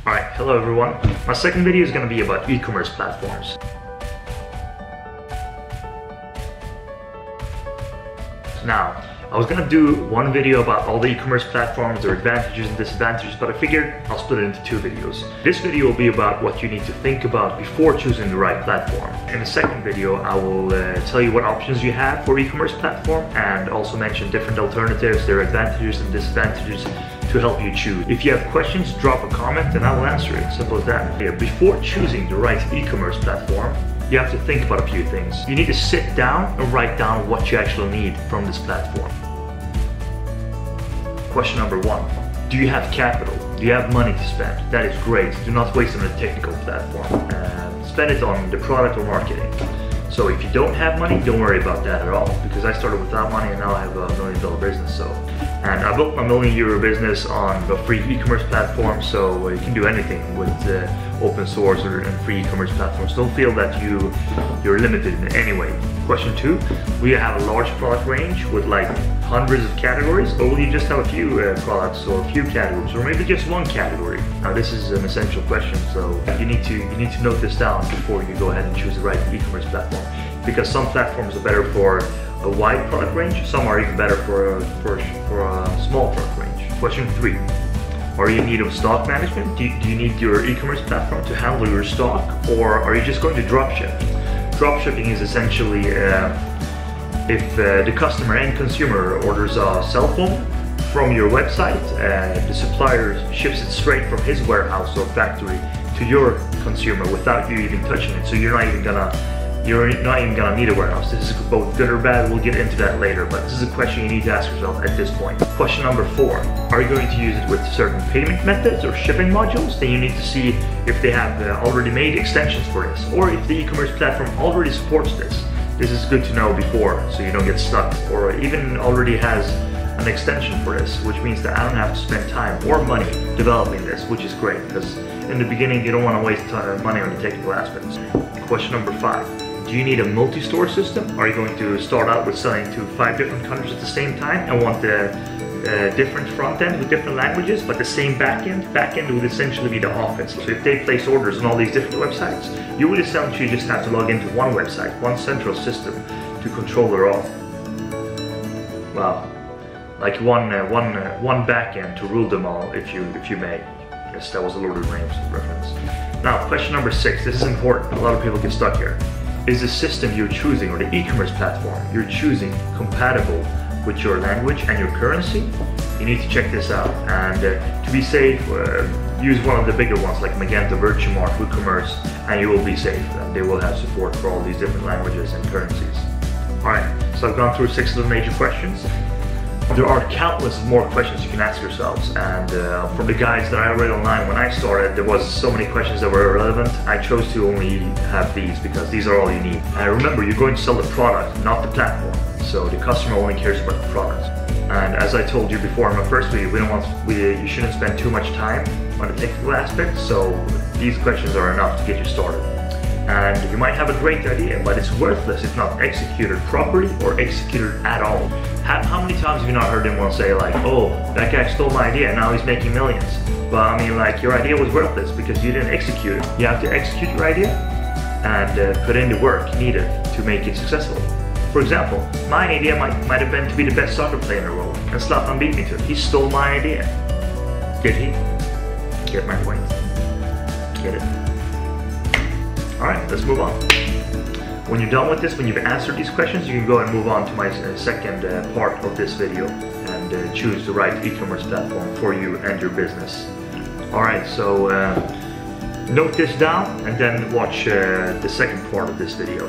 Alright, hello everyone. My second video is going to be about e-commerce platforms. Now, I was going to do one video about all the e-commerce platforms, their advantages and disadvantages, but I figured I'll split it into two videos. This video will be about what you need to think about before choosing the right platform. In the second video, I will tell you what options you have for e-commerce platform and also mention different alternatives, their advantages and disadvantages to help you choose. If you have questions, drop a comment and I will answer it. Simple as that. Before choosing the right e-commerce platform, you have to think about a few things. You need to sit down and write down what you actually need from this platform. Question number one, do you have capital? Do you have money to spend? That is great. Do not waste it on a technical platform. Spend it on the product or marketing. So if you don't have money, don't worry about that at all, because I started without money and now I have a $1 million business. And I built my €1 million business on a free e-commerce platform, so you can do anything with open source and free e-commerce platforms. Don't feel that you're limited in any way. Question two, will you have a large product range with like hundreds of categories, or will you just have a few products or a few categories, or maybe just one category? Now this is an essential question, so you need to note this down before you go ahead and choose the right e-commerce platform, because some platforms are better for a wide product range, some are even better for a small product range. Question three, are you in need of stock management? Do you need your e-commerce platform to handle your stock, or are you just going to dropship? Dropshipping is essentially if the customer and consumer orders a cell phone from your website, the supplier ships it straight from his warehouse or factory to your consumer without you even touching it. So you're not even gonna need a warehouse. This is both good or bad. We'll get into that later, but this is a question you need to ask yourself at this point. Question number four, are you going to use it with certain payment methods or shipping modules? Then you need to see if they have already made extensions for this, or if the e-commerce platform already supports this. This is good to know before, so you don't get stuck, or even already has an extension for this, which means that I don't have to spend time or money developing this, which is great, because in the beginning you don't want to waste a ton of money on the technical aspects. Question number five, do you need a multi-store system? Are you going to start out with selling to 5 different countries at the same time and want the different front end with different languages, but the same back end? Back end would essentially be the office. So if they place orders on all these different websites, you would essentially just have to log into one website, one central system to control it all. Wow, like one back end to rule them all, if you may. Yes, that was a Lord of the Rings reference. Now, question number six. This is important. A lot of people get stuck here. Is the system you're choosing, or the e-commerce platform you're choosing, compatible with your language and your currency? You need to check this out, and to be safe, use one of the bigger ones like Magenta, Virtumark, Ecommerce, and you will be safe. And they will have support for all these different languages and currencies. Alright, so I've gone through 6 of the major questions. There are countless more questions you can ask yourselves, and from the guides that I read online when I started, there was so many questions that were irrelevant. I chose to only have these because these are all you need. And remember, you're going to sell the product, not the platform. So the customer only cares about the product. And as I told you before in my first video, you shouldn't spend too much time on the technical aspect, so these questions are enough to get you started. And you might have a great idea, but it's worthless if not executed properly or executed at all. How many times have you not heard anyone say like, oh, that guy stole my idea and now he's making millions? But I mean, like, your idea was worthless because you didn't execute it. You have to execute your idea and put in the work needed to make it successful. For example, my idea might have been to be the best soccer player in the world, and Zlatan beat me to it. He stole my idea. Did he? Get my point? Get it? Alright, let's move on. When you're done with this, when you've answered these questions, you can go and move on to my second part of this video and choose the right e-commerce platform for you and your business. Alright, so note this down and then watch the second part of this video.